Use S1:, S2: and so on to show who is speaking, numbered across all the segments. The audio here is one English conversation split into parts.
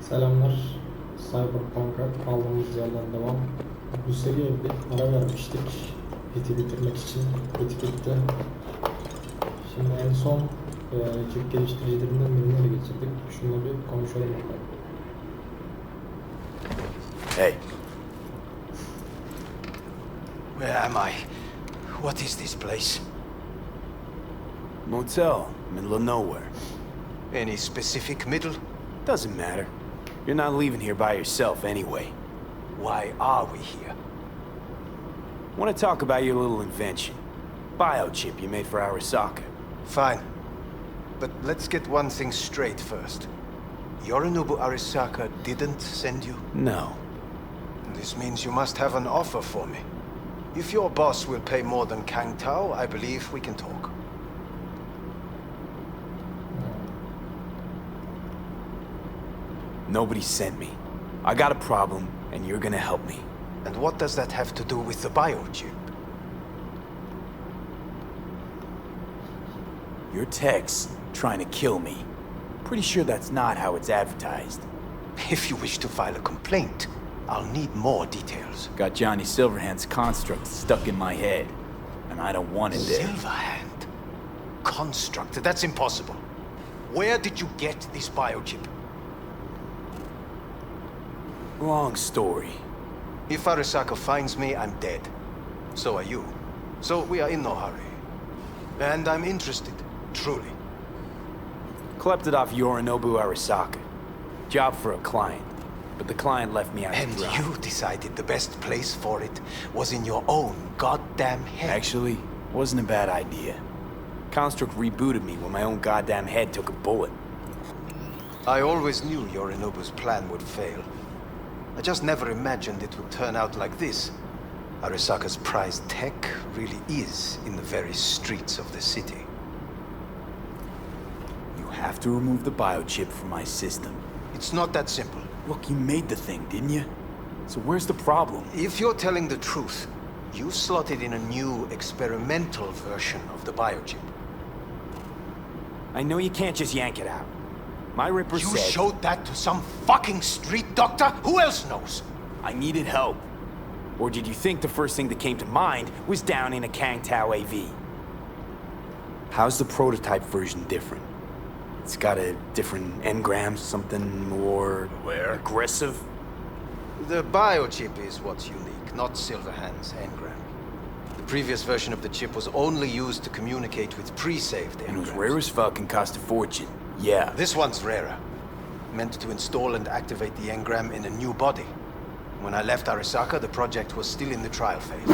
S1: Selamlar. Cyberpunk'a kaldığımız yerden devam. Bu seriye bir ara vermiştik. Pit'i bitirmek için. Pit bitti. Şimdi en son ekip geliştiricilerinden birine ele geçirdik. Şununla bir konuşalım bakalım.
S2: Hey. Where am I? What is this place? Motel, middle of nowhere. Any specific middle? Doesn't matter. You're not leaving here by yourself anyway. Why are we here? Want to talk about your little invention. Biochip you made for Arasaka. Fine. But let's get one thing straight first. Yorinobu Arasaka didn't send you? No. This means you must have an offer for me. If your boss will pay more than Kang Tao, I believe we can talk. Nobody sent me. I got a problem, and you're gonna help me. And what does that have to do with the biochip? Your text trying to kill me. Pretty sure that's not how it's advertised. If you wish to file a complaint, I'll need more details. Got Johnny Silverhand's construct stuck in my head, and I don't want it there. Silverhand? Construct? That's impossible. Where did you get this biochip? Long story. If Arasaka finds me, I'm dead. So are you. So we are in no hurry. And I'm interested, truly. Klept it off Yorinobu Arasaka. Job for a client. But the client left me out to dry. And you decided the best place for it was in your own goddamn head. Actually, wasn't a bad idea. Construct rebooted me when my own goddamn head took a bullet. I always knew Yorinobu's plan would fail. I just never imagined it would turn out like this. Arasaka's prized tech really is in the very streets of the city. You have to remove the biochip from my system. It's not that simple. Look, you made the thing, didn't you? So where's the problem? If you're telling the truth, you slotted in a new experimental version of the biochip. I know you can't just yank it out. My Ripper said... You showed that to some fucking street doctor? Who else knows? I needed help. Or did you think the first thing that came to mind was down in a Kang Tao AV? How's the prototype version different? It's got a different engram, something more... aggressive? The biochip is what's unique, not Silverhand's engram. The previous version of the chip was only used to communicate with pre-saved engrams. And it was rare as fuck and cost a fortune. Yeah. This one's rarer. Meant to install and activate the engram in a new body. When I left Arasaka, the project was still in the trial phase.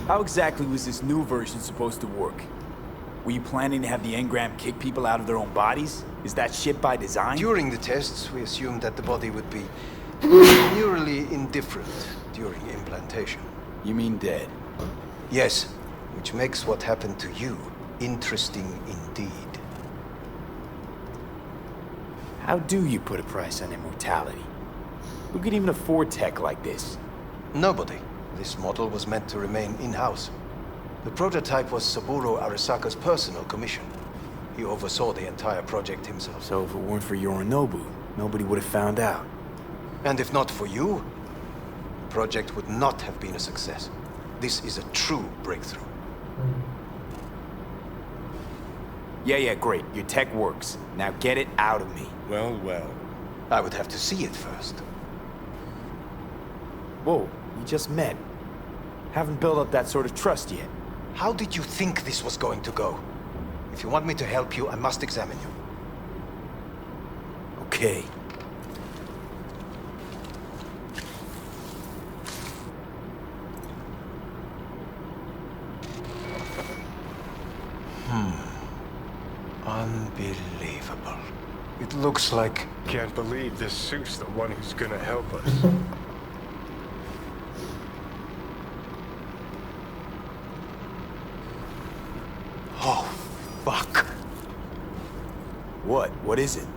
S2: How exactly was this new version supposed to work? Were you planning to have the engram kick people out of their own bodies? Is that shit by design? During the tests, we assumed that the body would be neurally indifferent during implantation. You mean dead? Yes, which makes what happened to you interesting indeed. How do you put a price on immortality? Who could even afford tech like this? Nobody. This model was meant to remain in-house. The prototype was Saburo Arasaka's personal commission. He oversaw the entire project himself. So if it weren't for Yorinobu, nobody would have found out. And if not for you, the project would not have been a success. This is a true breakthrough. Yeah, great. Your tech works. Now get it out of me. Well. I would have to see it first. Whoa, we just met. Haven't built up that sort of trust yet. How did you think this was going to go? If you want me to help you, I must examine you. Okay. Unbelievable. It looks like...
S3: Can't believe this suit's the one who's gonna help us.
S2: Oh, fuck. What? What is it?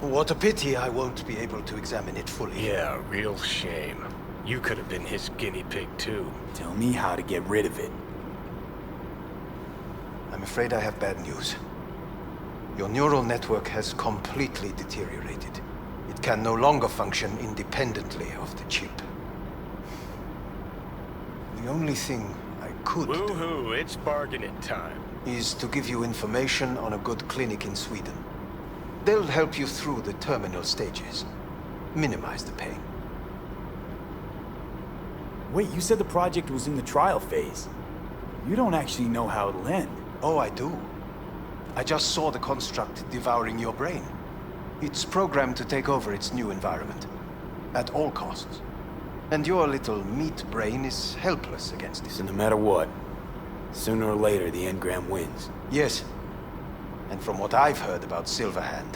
S2: What a pity I won't be able to examine it fully.
S3: Yeah, real shame. You could have been his guinea pig too.
S2: Tell me how to get rid of it.
S4: I'm afraid I have bad news. Your neural network has completely deteriorated. It can no longer function independently of the chip. The only thing I could do
S3: Woohoo, it's bargaining time.
S4: is to give you information on a good clinic in Sweden. They'll help you through the terminal stages. Minimize the pain.
S2: Wait, you said the project was in the trial phase. You don't actually know how it'll end.
S4: Oh, I do. I just saw the construct devouring your brain. It's programmed to take over its new environment. At all costs. And your little meat brain is helpless against
S2: So
S4: it.
S2: no matter what, sooner or later the engram wins.
S4: Yes. And from what I've heard about Silverhand,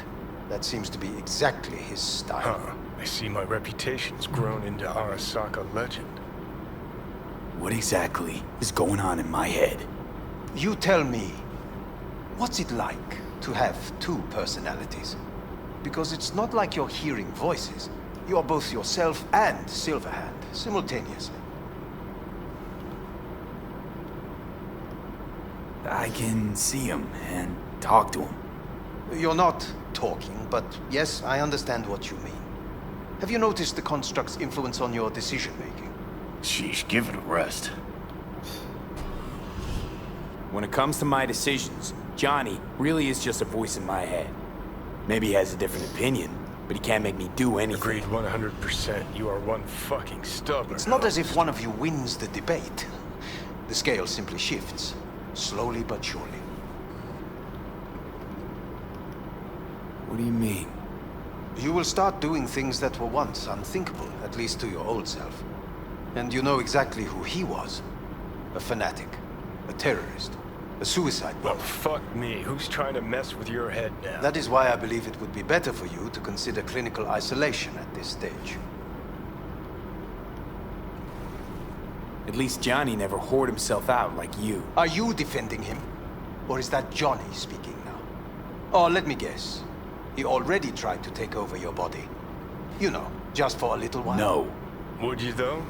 S4: that seems to be exactly his style.
S3: Huh. I see my reputation's grown into Arasaka legend.
S2: What exactly is going on in my head?
S4: You tell me, what's it like to have two personalities? Because it's not like you're hearing voices. You're both yourself and Silverhand simultaneously.
S2: I can see him and talk to him.
S4: You're not talking, but yes, I understand what you mean. Have you noticed the construct's influence on your decision-making?
S2: Sheesh, give it a rest. When it comes to my decisions, Johnny really is just a voice in my head. Maybe he has a different opinion, but he can't make me do anything.
S3: Agreed 100%. You are one fucking stubborn.
S4: It's not as if one of you wins the debate. The scale simply shifts, slowly but surely.
S2: What do you mean?
S4: You will start doing things that were once unthinkable, at least to your old self. And you know exactly who he was. A fanatic, a terrorist, a suicide
S3: Well,
S4: bomber.
S3: fuck me. Who's trying to mess with your head now?
S4: That is why I believe it would be better for you to consider clinical isolation at this stage.
S2: At least Johnny never whored himself out like you.
S4: Are you defending him? Or is that Johnny speaking now? Oh, let me guess. He already tried to take over your body. You know, just for a little while.
S2: No.
S3: Would you though?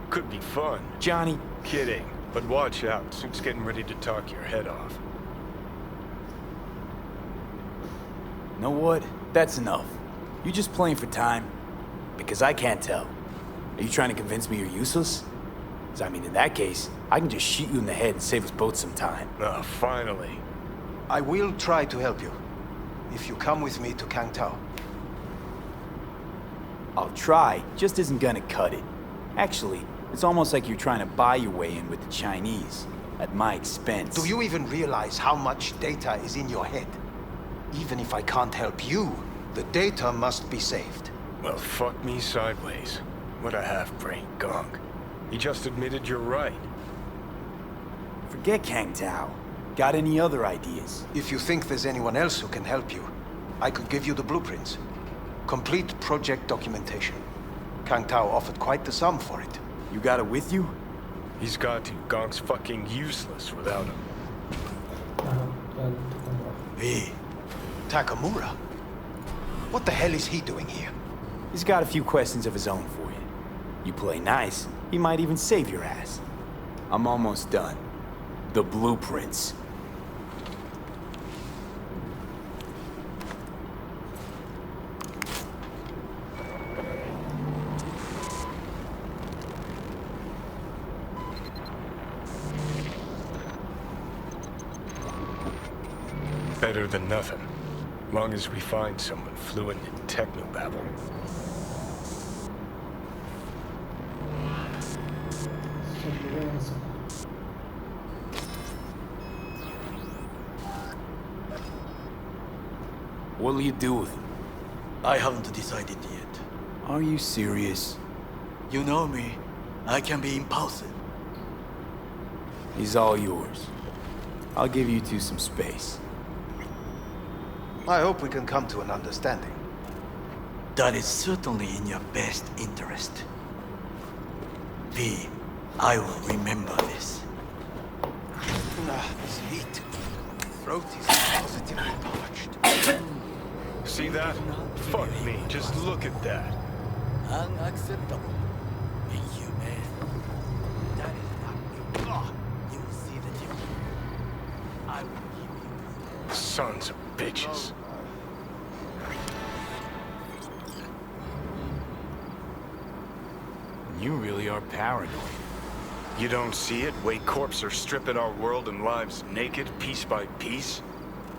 S3: Could be fun.
S2: Johnny,
S3: Kidding. But watch out. Suit's getting ready to talk your head off.
S2: know what? That's enough. You just playing for time? Because I can't tell. Are you trying to convince me you're useless? 'Cause I mean, in that case, I can just shoot you in the head and save us both some time.
S3: Ah, finally.
S4: I will try to help you. If you come with me to Kangtao.
S2: I'll try, just isn't gonna cut it. Actually, it's almost like you're trying to buy your way in with the Chinese, at my expense.
S4: Do you even realize how much data is in your head? Even if I can't help you, the data must be saved.
S3: Well, fuck me sideways. What a half-brain gunk. He just admitted you're right.
S2: Forget Kang Tao. Got any other ideas?
S4: If you think there's anyone else who can help you, I could give you the blueprints. Complete project documentation. Kangtao offered quite the sum for it.
S2: You got it with you?
S3: He's got to. Gonk's fucking useless without him.
S4: Hey, Takamura? What the hell is he doing here?
S2: He's got a few questions of his own for you. You play nice, he might even save your ass. I'm almost done. The blueprints.
S3: Better than nothing. Long as we find someone fluent in technobabble.
S2: What'll you do with him?
S5: I haven't decided yet.
S2: Are you serious?
S5: You know me. I can be impulsive.
S2: He's all yours. I'll give you two some space.
S4: I hope we can come to an understanding.
S5: That is certainly in your best interest. V, I will remember this.
S4: This heat. Throat is positively parched.
S3: See that? Fuck me. Just look at that.
S5: Unacceptable. man. That is not you. You will see the difference. I will give you.
S3: Sons of bitches.
S5: You really are paranoid.
S3: You don't see it? Way corps are stripping our world and lives naked, piece by piece?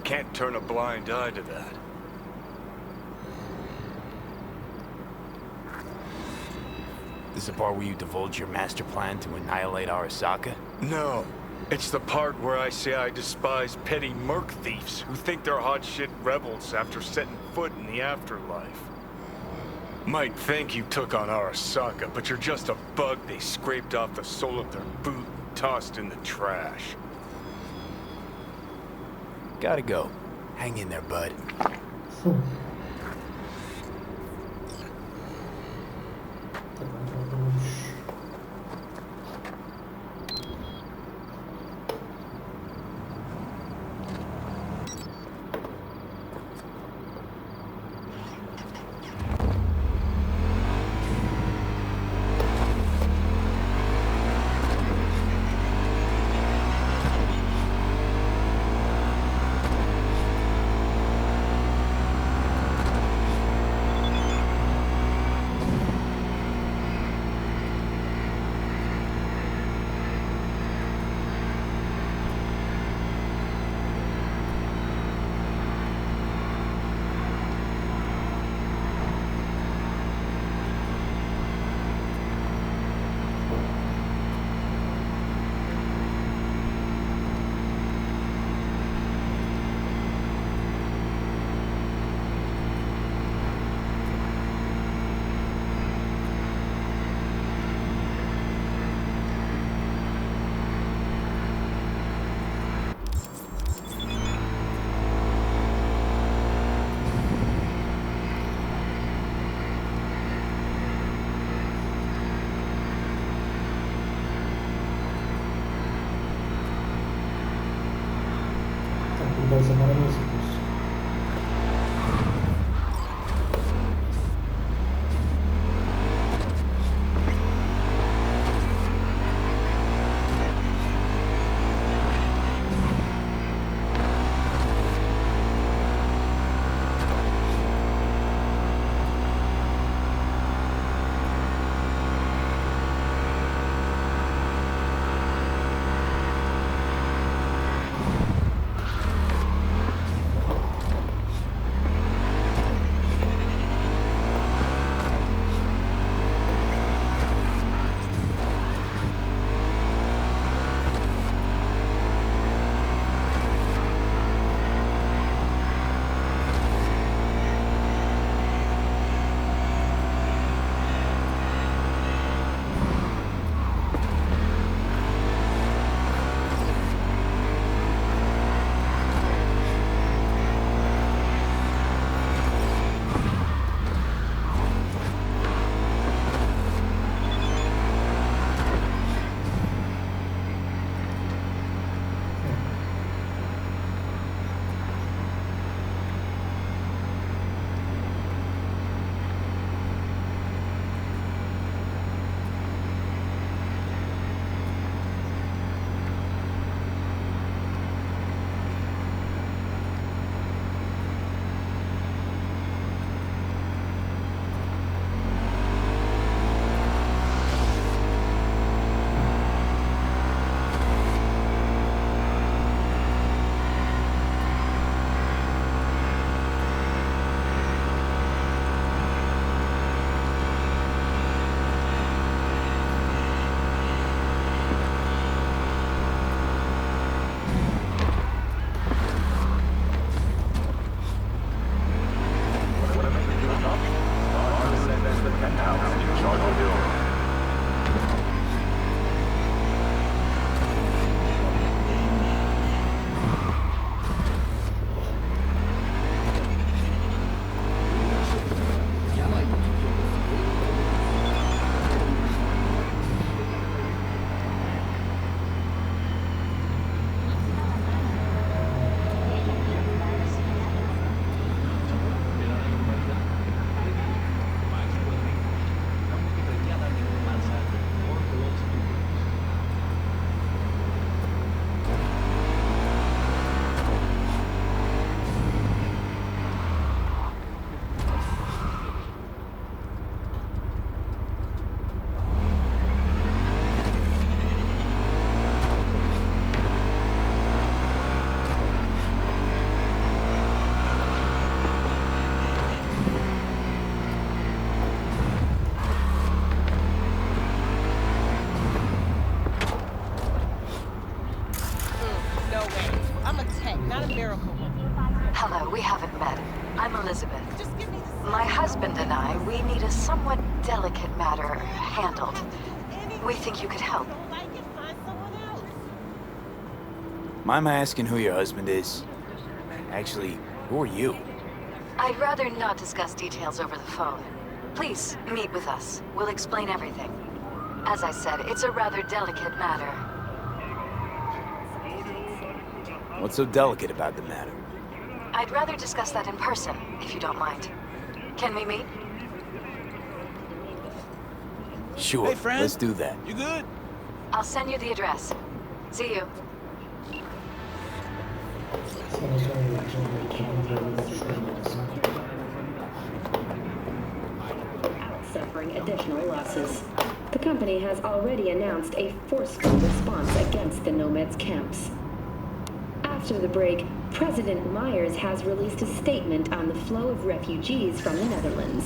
S3: Can't turn a blind eye to that.
S5: This is the part where you divulge your master plan to annihilate Arasaka?
S3: No. It's the part where I say I despise petty merc thieves who think they're hot shit rebels after setting foot in the afterlife. Might think you took on Arasaka, but you're just a bug they scraped off the sole of their boot and tossed in the trash.
S5: Gotta go. Hang in there, bud.
S1: Burada o zaman ne yapıyorsun?
S6: matter handled. We think you could help.
S2: Mind my asking who your husband is? Actually, who are you?
S6: I'd rather not discuss details over the phone. Please, meet with us. We'll explain everything. As I said, it's a rather delicate matter.
S2: What's so delicate about the matter?
S6: I'd rather discuss that in person, if you don't mind. Can we meet?
S2: Sure,
S5: Hey, friend.
S2: let's do that.
S5: You good?
S6: I'll send you the address. See you.
S1: Sana sonra yapacağım ekibin rolünü düşünmelisin.
S7: Suffering additional losses. The company has already announced a forceful response against the Nomads' camps. After the break, President Myers has released a statement on the flow of refugees from the Netherlands.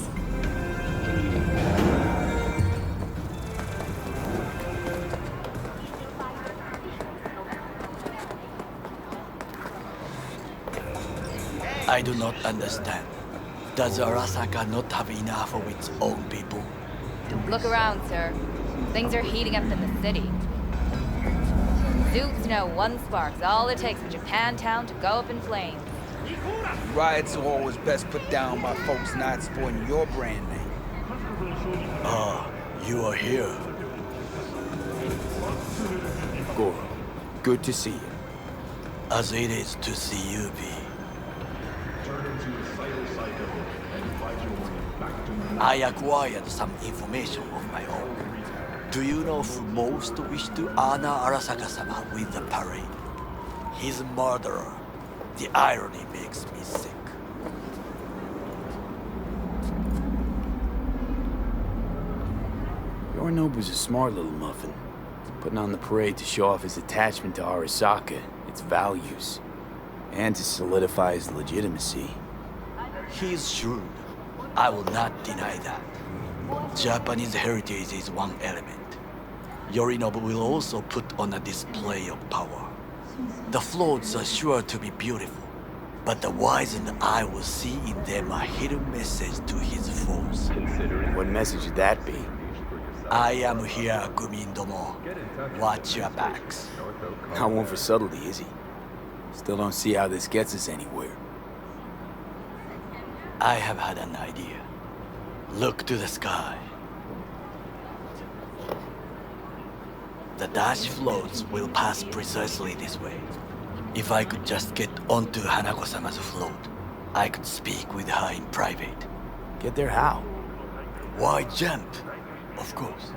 S5: I do not understand. Does Arasaka not have enough of its own people?
S8: Look around, sir. Things are heating up in the city. Zoops know one spark's all it takes for Japantown to go up in flames.
S9: Riots are always best put down by folks not supporting your brand name.
S5: Ah, you are here.
S2: Goro, good to see you.
S5: As it is to see you be. I acquired some information of my own. Do you know who most wish to honor Arasaka-sama with the parade? His murderer. The irony makes me sick.
S2: Yorinobu's a smart little muffin, putting on the parade to show off his attachment to Arasaka, its values, and to solidify his legitimacy.
S5: He is shrewd. I will not deny that. Japanese heritage is one element. Yorinobu will also put on a display of power. The floats are sure to be beautiful, but the wizened eye will see in them a hidden message to his foes.
S2: What message would that be?
S5: I am here, Gumindomo. Watch your backs.
S2: Not one for subtlety, is he? Still don't see how this gets us anywhere.
S5: I have had an idea. Look to the sky. The dash floats will pass precisely this way. If I could just get onto Hanako-sama's float, I could speak with her in private.
S2: Get there how?
S5: Why jump? Of course.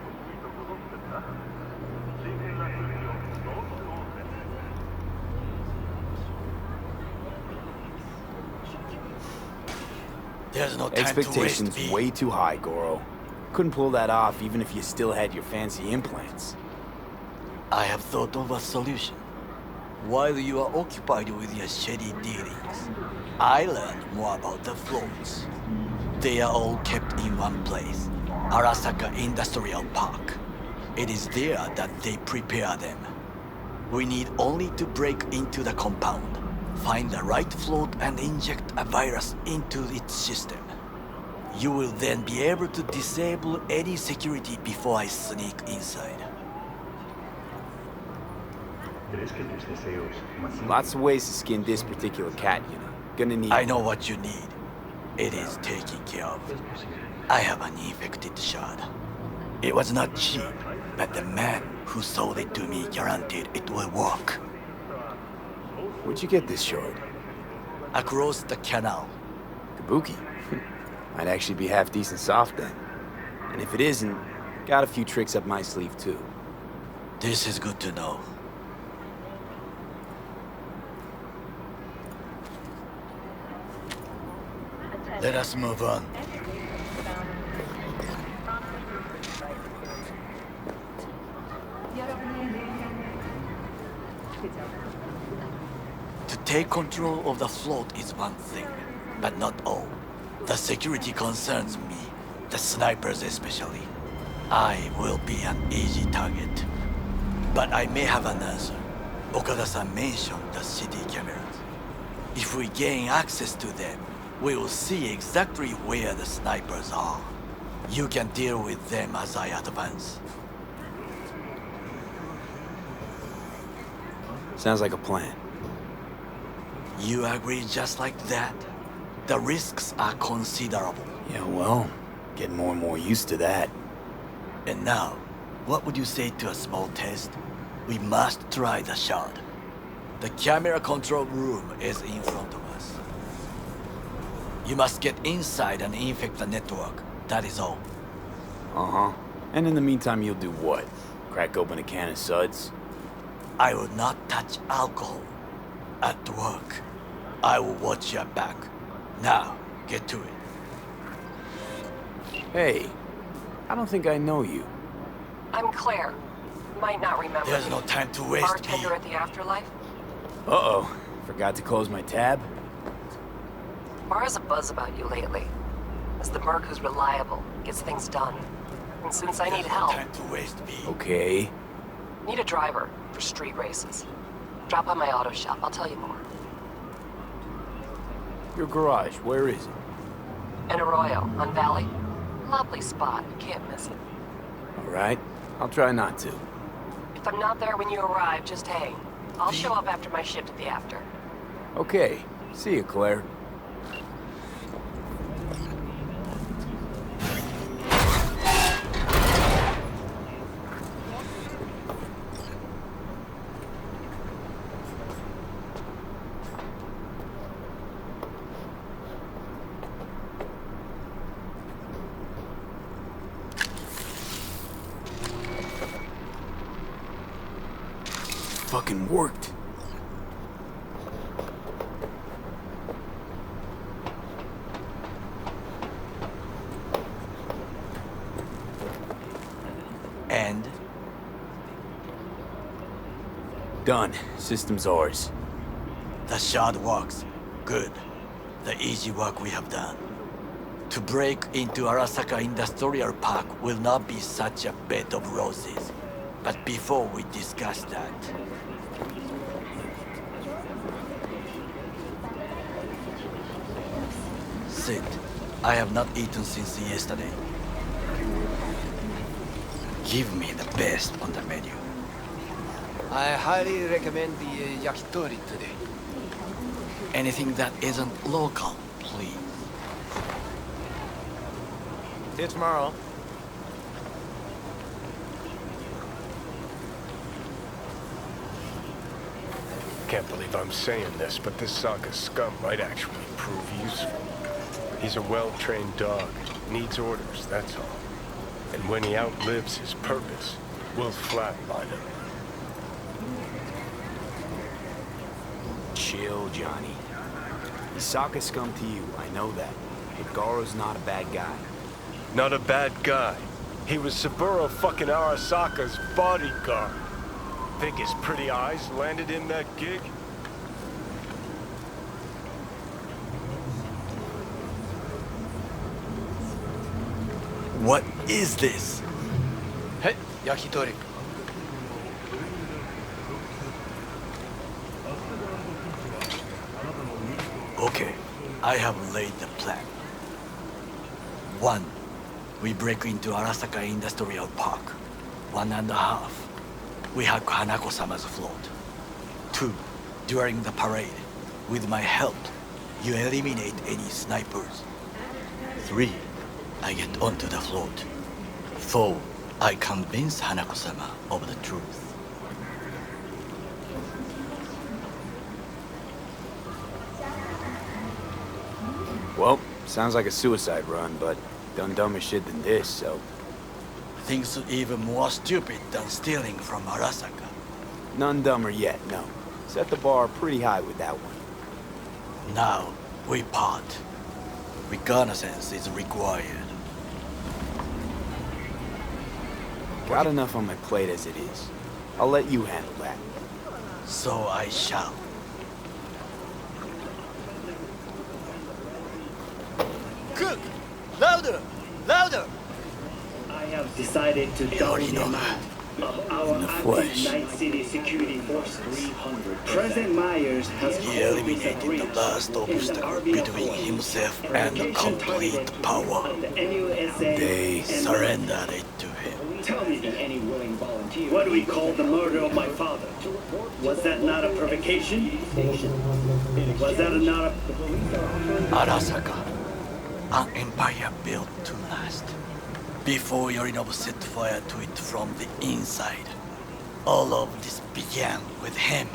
S5: There's no time to waste.
S2: Expectations way too high, Goro. Couldn't pull that off even if you still had your fancy implants.
S5: I have thought of a solution. While you are occupied with your shady dealings, I learned more about the floats. They are all kept in one place, Arasaka Industrial Park. It is there that they prepare them. We need only to break into the compound, find the right float and inject a virus into its system. You will then be able to disable any security before I sneak inside.
S2: Lots of ways to skin this particular cat, you know. Gonna need...
S5: I know what you need. It is taken care of. I have an infected shard. It was not cheap, but the man who sold it to me guaranteed it will work.
S2: Where'd you get this shard?
S5: Across the canal.
S2: Kabuki. Might actually be half decent soft then. And if it isn't, got a few tricks up my sleeve too.
S5: This is good to know. Let us move on. To take control of the float is one thing, but not all. The security concerns me, the snipers especially. I will be an easy target. But I may have an answer. Okada-san mentioned the city cameras. If we gain access to them, we will see exactly where the snipers are. You can deal with them as I advance.
S10: Sounds like a plan.
S5: You agree just like that? The risks are considerable.
S10: Yeah, well, getting more and more used to that.
S5: And now, what would you say to a small test? We must try the shard. The camera control room is in front of us. You must get inside and infect the network. That is all.
S10: Uh-huh. And in the meantime, you'll do what? Crack open a can of suds?
S5: I will not touch alcohol. At work, I will watch your back. Now, get to it.
S10: Hey, I don't think I know you.
S6: I'm Claire. Might not remember.
S5: There's no time to waste.
S6: Bartender at the Afterlife?
S10: Uh-oh. Forgot to close my tab?
S6: Bar has a buzz about you lately. As the merc who's reliable, gets things done. And since I need help...
S5: Time to waste, B.
S10: Okay.
S6: Need a driver for street races. Drop by my auto shop, I'll tell you more.
S10: Your garage, where is it?
S6: In Arroyo, on Valley. Lovely spot, can't miss it.
S10: All right. I'll try not to.
S6: If I'm not there when you arrive, just hang. I'll show up after my shift at the after.
S10: Okay. See you, Claire. Fucking worked.
S5: And?
S10: Done. System's ours.
S5: The shard works. Good. The easy work we have done. To break into Arasaka Industrial Park will not be such a bed of roses. But before we discuss that... Sit. I have not eaten since yesterday. Give me the best on the menu.
S4: I highly recommend the yakitori today.
S5: Anything that isn't local, please.
S4: See you tomorrow.
S3: Can't believe I'm saying this, but this Saka scum might actually prove useful. He's a well-trained dog. Needs orders, that's all. And when he outlives his purpose, we'll flatline him.
S10: Chill, Johnny. He's Saka scum to you, I know that. But Garo's not a bad guy.
S3: Not a bad guy. He was Saburo fucking Arasaka's bodyguard. Think his pretty eyes landed in that gig?
S5: What is this?
S4: Hey, yakitori.
S5: Okay, I have laid the plan. 1. We break into Arasaka Industrial Park. 1.5. We hack Hanako-sama's float. 2. During the parade, with my help, you eliminate any snipers. 3. I get onto the float. 4. I convince Hanako-sama of the truth.
S10: Well, sounds like a suicide run, but done dumber shit than this, so...
S5: Things even more stupid than stealing from Arasaka.
S10: None dumber yet, no. Set the bar pretty high with that one.
S5: Now, we part. Reconnaissance is required.
S10: Got enough on my plate as it is. I'll let you handle that.
S5: So I shall. Cook! Louder! Louder!
S11: I have decided to double the amount. of our
S5: In the flesh.
S11: Night City security forces. President Myers has
S5: He eliminated the last obstacle between himself and complete power. They surrendered it to him.
S11: Tell me, any willing volunteer, what do we call the murder of my father? Was that not a provocation? Was that not a...
S5: Arasaka, an empire built to last. Before Yorinobu set fire to it from the inside, all of this began with him.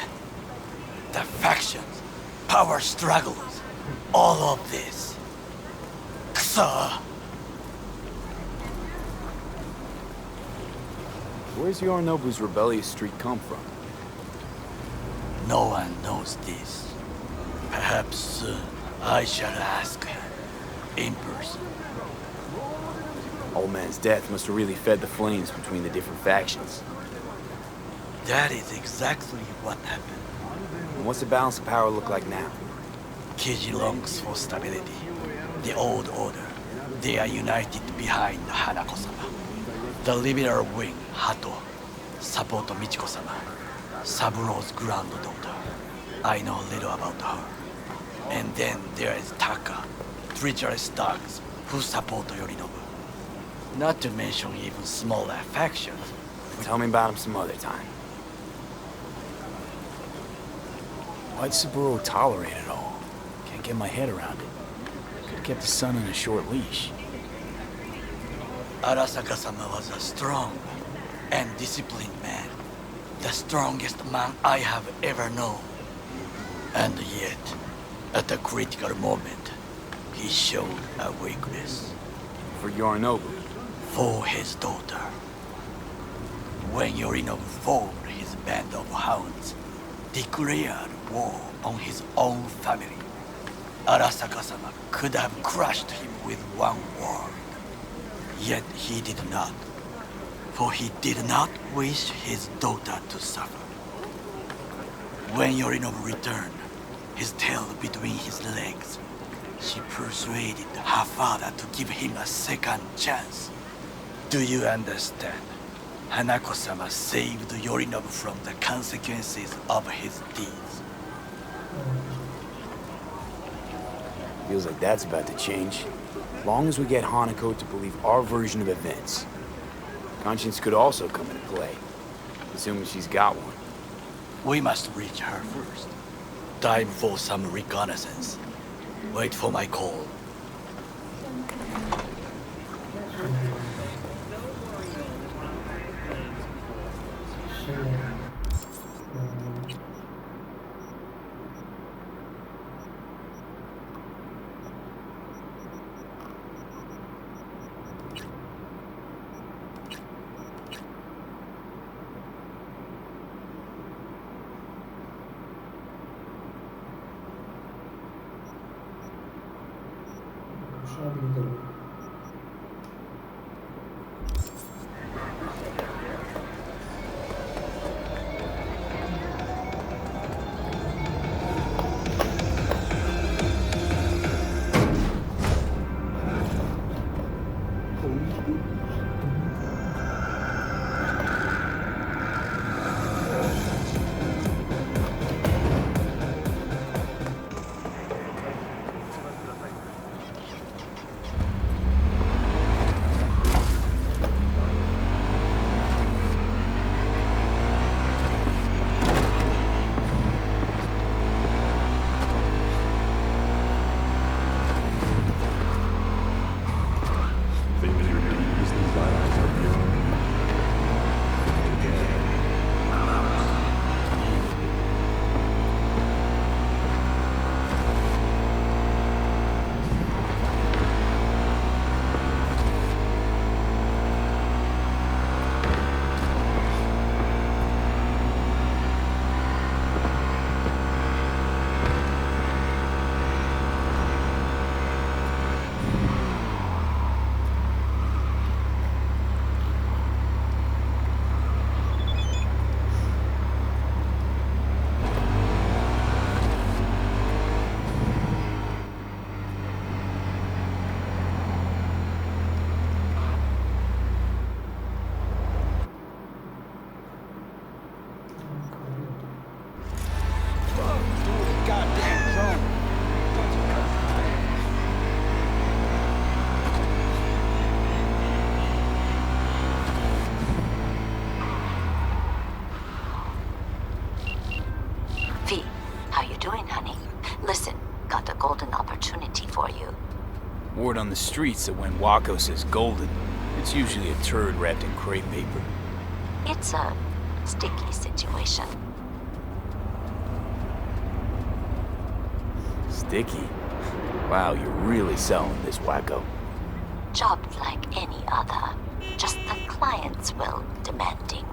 S5: The factions, power struggles, all of this. Kusa!
S10: Where's Yorinobu's rebellious streak come from?
S5: No one knows this. Perhaps soon I shall ask him in person.
S10: Old man's death must have really fed the flames between the different factions.
S5: That is exactly what happened.
S10: And what's the balance of power look like now?
S5: Kiji longs for stability. The old order. They are united behind Hanako-sama. The liberal wing, Hato, support Michiko-sama, Saburo's granddaughter. I know little about her. And then there is Taka, treacherous thugs who support Yorinobu. Not to mention even smaller factions.
S10: Tell me about him some other time. Why'd Saburo tolerate it all? Can't get my head around it. Could've kept his son on a short leash.
S5: Arasaka-sama was a strong and disciplined man. The strongest man I have ever known. And yet, at a critical moment, he showed a weakness.
S10: For Yorinobu.
S5: For his daughter. When Yorinobu formed his band of hounds, declared war on his own family, Arasaka-sama could have crushed him with one word. Yet he did not, for he did not wish his daughter to suffer. When Yorinobu returned, his tail between his legs, she persuaded her father to give him a second chance. Do you understand? Hanako-sama saved Yorinobu from the consequences of his deeds.
S10: Feels like that's about to change. Long as we get Hanako to believe our version of events. Conscience could also come into play, assuming she's got one.
S5: We must reach her first. Time for some reconnaissance. Wait for my call.
S1: Şuna bir gidelim.
S6: Listen, got a golden opportunity for you.
S10: Word on the streets that when Wako says golden, it's usually a turd wrapped in crepe paper.
S6: It's a sticky situation.
S10: Sticky? Wow, you're really selling this, Wacko.
S6: Job like any other. Just the client's will demanding.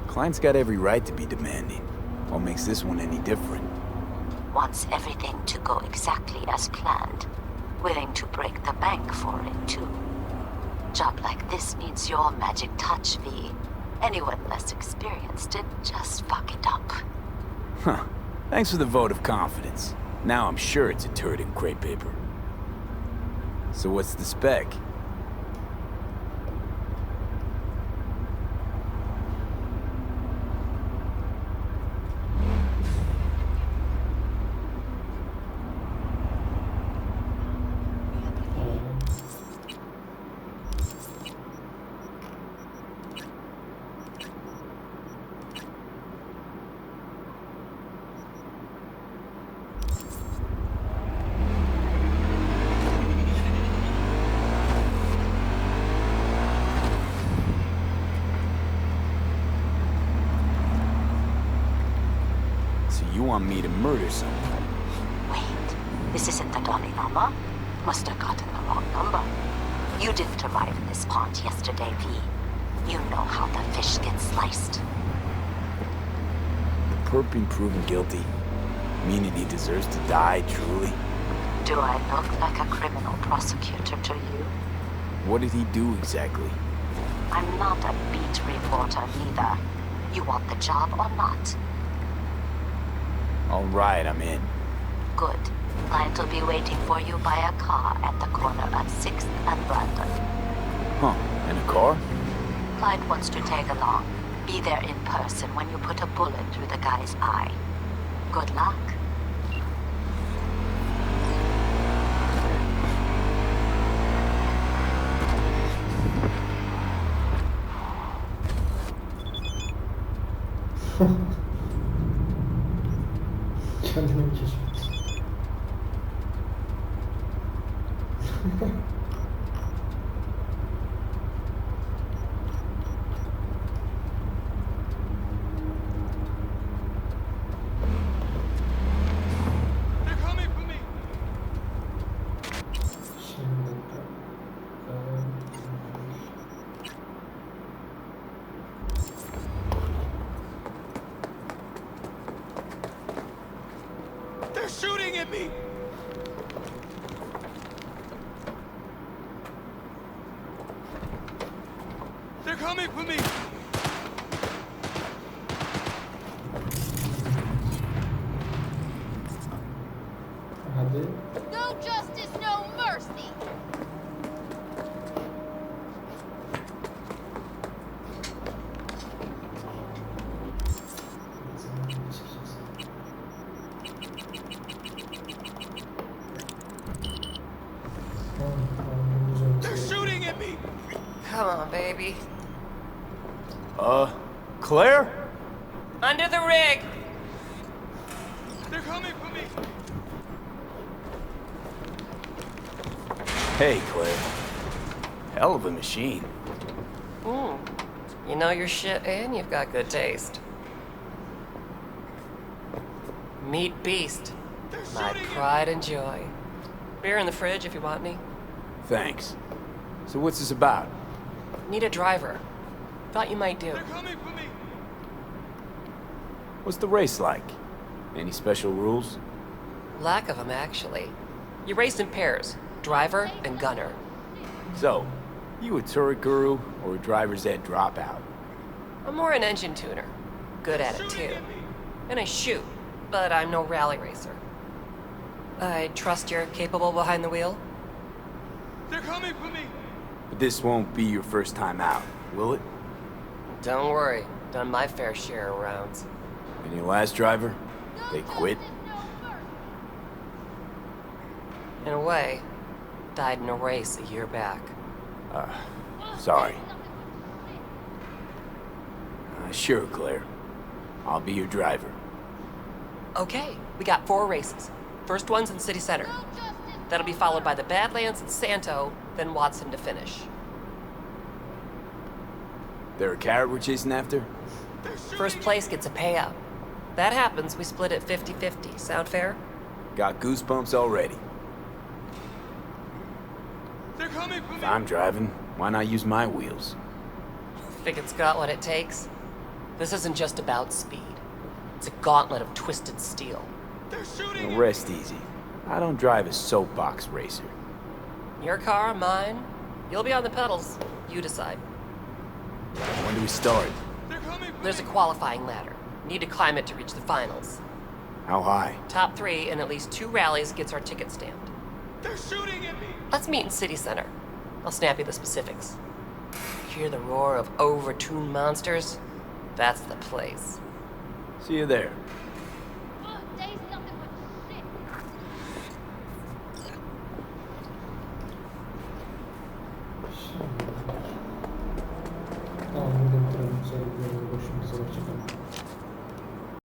S10: Client's got every right to be demanding. What makes this one any different?
S6: Wants everything to go exactly as planned. Willing to break the bank for it, too. Job like this needs your magic touch, V. Anyone less experienced it just fuck it up.
S10: Huh. Thanks for the vote of confidence. Now I'm sure it's a turd in crepe paper. So what's the spec? You want me to murder someone?
S6: Wait, this isn't the Donny number? Must have gotten the wrong number. You didn't arrive in this pond yesterday, V. You know how the fish gets sliced.
S10: The perp being proven guilty, meaning he deserves to die, truly?
S6: Do I look like a criminal prosecutor to you?
S10: What did he do exactly?
S6: I'm not a beat reporter neither. You want the job or not?
S10: All right, I'm in.
S6: Good. Client will be waiting for you by a car at the corner of 6th and Brandon.
S10: Huh, in a car?
S6: Client wants to tag along. Be there in person when you put a bullet through the guy's eye. Good luck.
S1: Kendimi keşfet.
S3: They're shooting at me! They're coming for me!
S1: Hadi.
S8: No justice, no mercy!
S3: They're shooting at me!
S12: Come on, baby.
S10: Claire?
S12: Under the rig!
S3: They're coming for me!
S10: Hey, Claire. Hell of a machine.
S12: You know your shit and you've got good taste. Meat beast. My pride and joy. Beer in the fridge if you want any.
S10: Thanks. So what's this about?
S12: Need a driver. Thought you might do.
S3: They're coming for me!
S10: What's the race like? Any special rules?
S12: Lack of them, actually. You race in pairs. Driver and gunner.
S10: So, you a turret guru or a driver's ed dropout?
S12: I'm more an engine tuner. Good at it, too. And I shoot, but I'm no rally racer. I trust you're capable behind the wheel?
S3: They're coming for me!
S10: But this won't be your first time out, will it?
S12: Don't worry. Done my fair share of rounds.
S10: And your last driver? They quit?
S12: In a way, died in a race a year back.
S10: Sorry. Sure, Claire. I'll be your driver.
S12: Okay, we got 4 races. First one's in City Center. That'll be followed by the Badlands and Santo, then Watson to finish.
S10: There a carrot we're chasing after?
S12: First place gets a payout. That happens, we split it 50-50. Sound fair?
S10: Got goosebumps already. If I'm driving, why not use my wheels?
S12: Think it's got what it takes? This isn't just about speed. It's a gauntlet of twisted steel.
S10: Now rest easy. I don't drive a soapbox racer.
S12: Your car, mine. You'll be on the pedals. You decide.
S10: When do we start?
S12: There's a qualifying ladder. Need to climb it to reach the finals.
S10: How high?
S12: Top 3 in at least 2 rallies gets our ticket stamped.
S3: They're shooting at me!
S12: Let's meet in City Center. I'll snap you the specifics. Hear the roar of overtuned monsters? That's the place.
S10: See you there.
S1: Tamam, bunu da bitirelim. Sonra